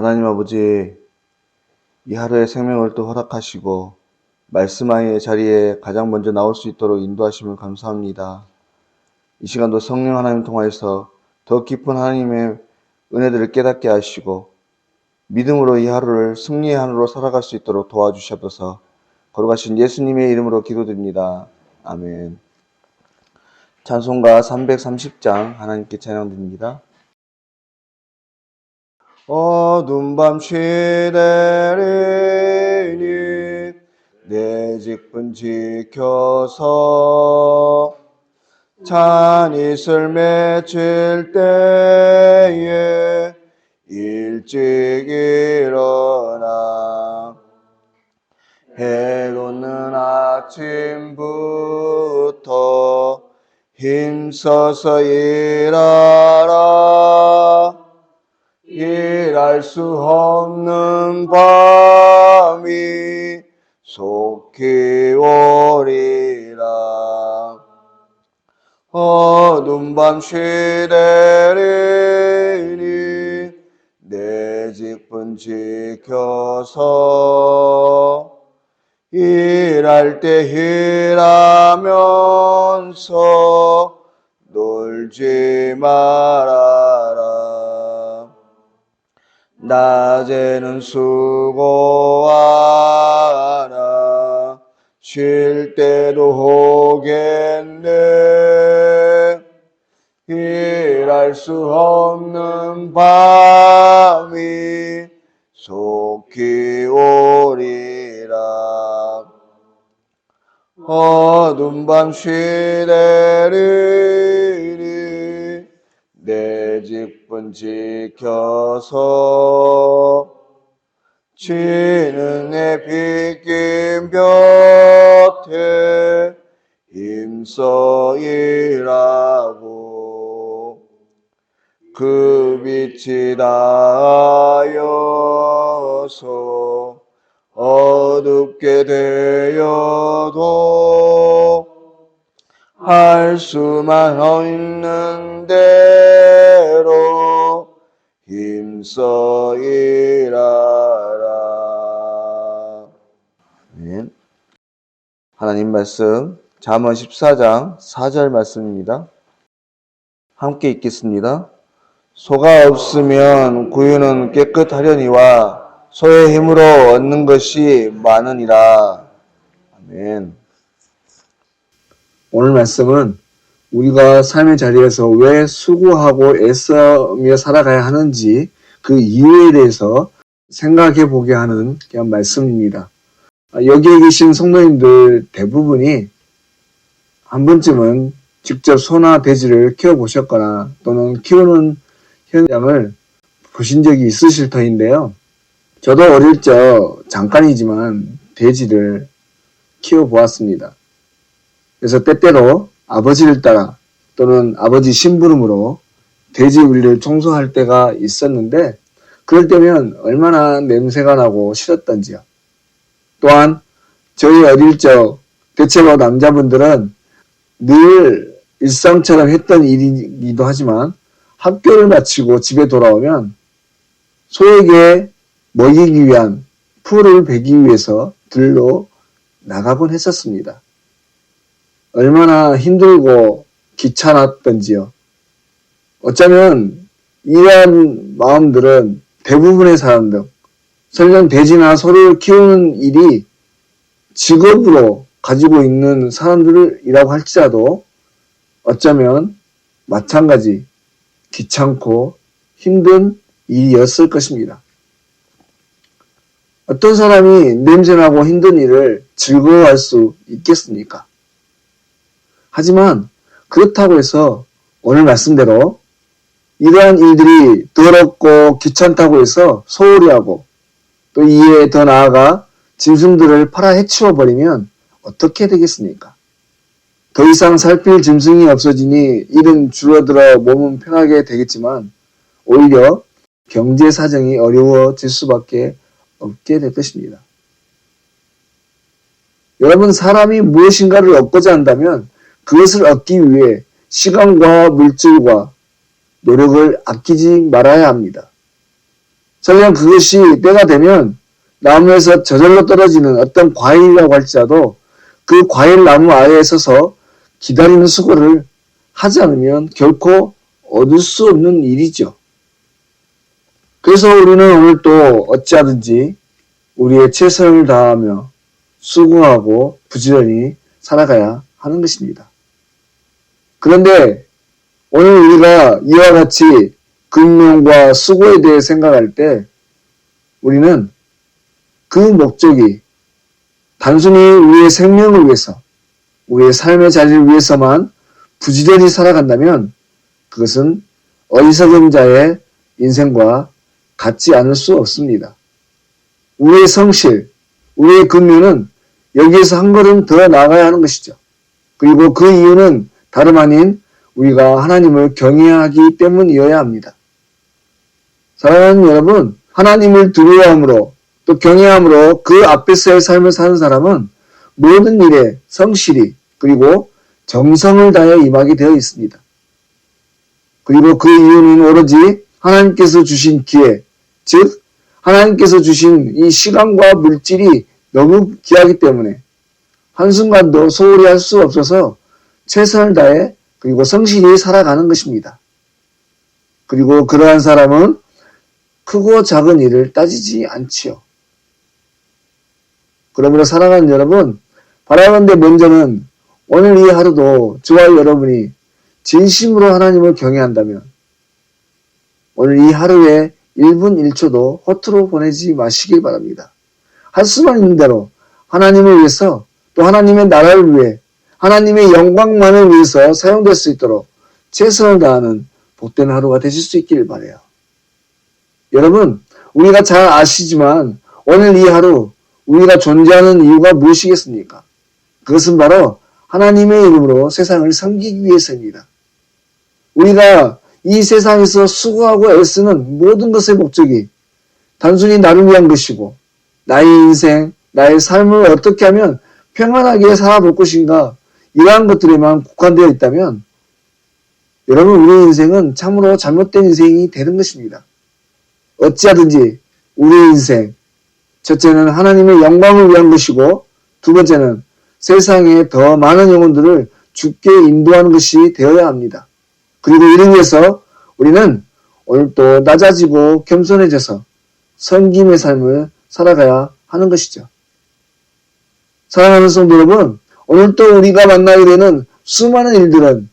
하나님 아버지, 이 하루의 생명을 또 허락하시고 말씀의 자리에 가장 먼저 나올 수 있도록 인도하심을 감사합니다. 이 시간도 성령 하나님 통하여서 더 깊은 하나님의 은혜들을 깨닫게 하시고 믿음으로 이 하루를 승리의 하루로 살아갈 수 있도록 도와주셔서 거룩하신 예수님의 이름으로 기도드립니다. 아멘. 찬송가 330장 하나님께 찬양드립니다. 어두운 밤 시대리니 내 직분 지켜서 찬이슬 맺힐 때에 일찍 일어나 해 돋는 아침부터 힘써서 일하라. 일할 수 없는 밤이 속히 오리라. 어두운 밤 시대리니 내 직분 지켜서 일할 때 일하면서 놀지 말아라. 낮에는 수고하라. 쉴 때도 오겠네. 일할 수 없는 밤이 속히 오리라. 어두운 밤 시대리니 내 직분 지켜서 지는 내 빗긴 볕에 힘써 일하고 그 빛이 닿아여서 어둡게 되어도 할 수만 있는 대로 힘써 일하라. 아멘. 하나님 말씀 잠언 14장 4절 말씀입니다. 함께 읽겠습니다. 소가 없으면 구유는 깨끗하려니와 소의 힘으로 얻는 것이 많으니라. 아멘. 오늘 말씀은 우리가 삶의 자리에서 왜 수고하고 애써며 살아가야 하는지 그 이유에 대해서 생각해 보게 하는 그런 말씀입니다. 여기에 계신 성도님들 대부분이 한 번쯤은 직접 소나 돼지를 키워보셨거나 또는 키우는 현장을 보신 적이 있으실 터인데요. 저도 어릴 적 잠깐이지만 돼지를 키워보았습니다. 그래서 때때로 아버지를 따라 또는 아버지 심부름으로 돼지 우리를 청소할 때가 있었는데 그럴 때면 얼마나 냄새가 나고 싫었던지요. 또한 저희 어릴 적 대체로 남자분들은 늘 일상처럼 했던 일이기도 하지만 학교를 마치고 집에 돌아오면 소에게 먹이기 위한 풀을 베기 위해서 들로 나가곤 했었습니다. 얼마나 힘들고 귀찮았던지요. 어쩌면 이러한 마음들은 대부분의 사람들, 설령 돼지나 소를 키우는 일이 직업으로 가지고 있는 사람들이라고 할지라도 어쩌면 마찬가지 귀찮고 힘든 일이었을 것입니다. 어떤 사람이 냄새나고 힘든 일을 즐거워할 수 있겠습니까? 하지만 그렇다고 해서 오늘 말씀대로 이러한 일들이 더럽고 귀찮다고 해서 소홀히 하고 또 이에 더 나아가 짐승들을 팔아 해치워버리면 어떻게 되겠습니까? 더 이상 살필 짐승이 없어지니 일은 줄어들어 몸은 편하게 되겠지만 오히려 경제 사정이 어려워질 수밖에 없게 될 것입니다. 여러분, 사람이 무엇인가를 얻고자 한다면 그것을 얻기 위해 시간과 물질과 노력을 아끼지 말아야 합니다. 설령 그것이 때가 되면 나무에서 저절로 떨어지는 어떤 과일이라고 할지라도 그 과일 나무 아래에 서서 기다리는 수고를 하지 않으면 결코 얻을 수 없는 일이죠. 그래서 우리는 오늘 또 어찌하든지 우리의 최선을 다하며 수고하고 부지런히 살아가야 하는 것입니다. 그런데 오늘 우리가 이와 같이 근면과 수고에 대해 생각할 때 우리는 그 목적이 단순히 우리의 생명을 위해서, 우리의 삶의 자리를 위해서만 부지런히 살아간다면 그것은 어리석은 자의 인생과 같지 않을 수 없습니다. 우리의 성실, 우리의 근면은 여기에서 한 걸음 더 나아가야 하는 것이죠. 그리고 그 이유는 다름 아닌 우리가 하나님을 경외하기 때문이어야 합니다. 사랑하는 여러분, 하나님을 두려워함으로 또 경외함으로 그 앞에서의 삶을 사는 사람은 모든 일에 성실히 그리고 정성을 다해 임하게 되어 있습니다. 그리고 그 이유는 오로지 하나님께서 주신 기회, 즉 하나님께서 주신 이 시간과 물질이 너무 귀하기 때문에 한순간도 소홀히 할 수 없어서 최선을 다해 그리고 성실히 살아가는 것입니다. 그리고 그러한 사람은 크고 작은 일을 따지지 않지요. 그러므로 사랑하는 여러분, 바라건대 먼저는 오늘 이 하루도 저와 여러분이 진심으로 하나님을 경외한다면 오늘 이 하루에 1분 1초도 허투루 보내지 마시길 바랍니다. 할 수만 있는 대로 하나님을 위해서 또 하나님의 나라를 위해 하나님의 영광만을 위해서 사용될 수 있도록 최선을 다하는 복된 하루가 되실 수 있기를 바라요. 여러분, 우리가 잘 아시지만 오늘 이 하루 우리가 존재하는 이유가 무엇이겠습니까? 그것은 바로 하나님의 이름으로 세상을 섬기기 위해서입니다. 우리가 이 세상에서 수고하고 애쓰는 모든 것의 목적이 단순히 나를 위한 것이고 나의 인생, 나의 삶을 어떻게 하면 평안하게 살아볼 것인가 이러한 것들에만 국한되어 있다면 여러분 우리의 인생은 참으로 잘못된 인생이 되는 것입니다. 어찌하든지 우리의 인생 첫째는 하나님의 영광을 위한 것이고 두 번째는 세상에 더 많은 영혼들을 주께 인도하는 것이 되어야 합니다. 그리고 이를 위해서 우리는 오늘도 낮아지고 겸손해져서 섬김의 삶을 살아가야 하는 것이죠. 사랑하는 성도 여러분, 오늘도 우리가 만나게 되는 수많은 일들은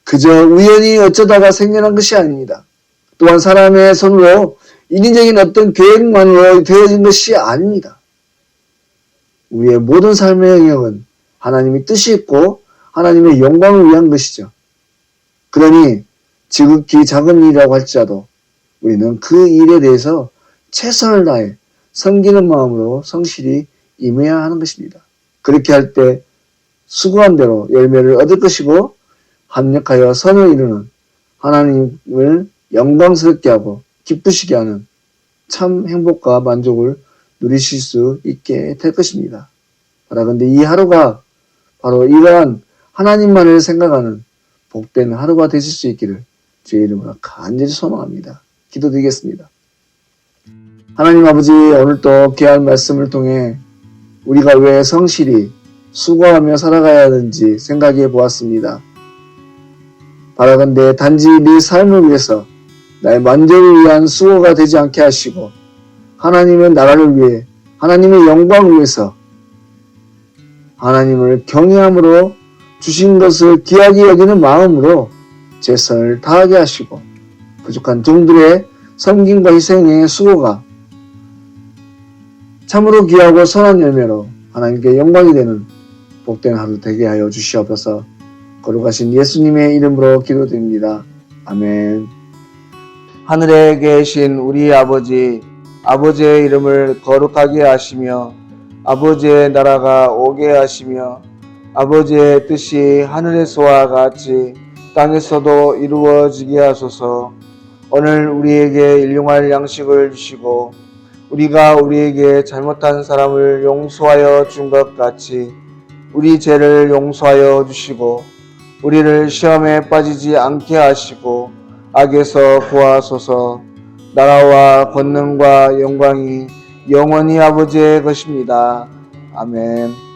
그저 우연히 어쩌다가 생겨난 것이 아닙니다. 또한 사람의 손으로 인위적인 어떤 계획만으로 되어진 것이 아닙니다. 우리의 모든 삶의 영역은 하나님의 뜻이 있고 하나님의 영광을 위한 것이죠. 그러니 지극히 작은 일이라고 할지라도 우리는 그 일에 대해서 최선을 다해 섬기는 마음으로 성실히 임해야 하는 것입니다. 그렇게 할 때 수고한 대로 열매를 얻을 것이고 합력하여 선을 이루는 하나님을 영광스럽게 하고 기쁘시게 하는 참 행복과 만족을 누리실 수 있게 될 것입니다. 그런데 이 하루가 바로 이러한 하나님만을 생각하는 복된 하루가 되실 수 있기를 주의 이름으로 간절히 소망합니다. 기도드리겠습니다. 하나님 아버지, 오늘도 귀한 말씀을 통해 우리가 왜 성실히 수고하며 살아가야 하는지 생각해 보았습니다. 바라건대 단지 네 삶을 위해서 나의 만족을 위한 수고가 되지 않게 하시고 하나님의 나라를 위해 하나님의 영광을 위해서 하나님을 경외함으로 주신 것을 귀하게 여기는 마음으로 최선을 다하게 하시고 부족한 종들의 섬김과 희생의 수고가 참으로 귀하고 선한 열매로 하나님께 영광이 되는 복된 하루 되게 하여 주시옵소서. 거룩하신 예수님의 이름으로 기도드립니다. 아멘. 하늘에 계신 우리 아버지, 아버지의 이름을 거룩하게 하시며 아버지의 나라가 오게 하시며 아버지의 뜻이 하늘에서와 같이 땅에서도 이루어지게 하소서. 오늘 우리에게 일용할 양식을 주시고 우리가 우리에게 잘못한 사람을 용서하여 준 것 같이 우리 죄를 용서하여 주시고 우리를 시험에 빠지지 않게 하시고 악에서 구하소서. 나라와 권능과 영광이 영원히 아버지의 것입니다. 아멘.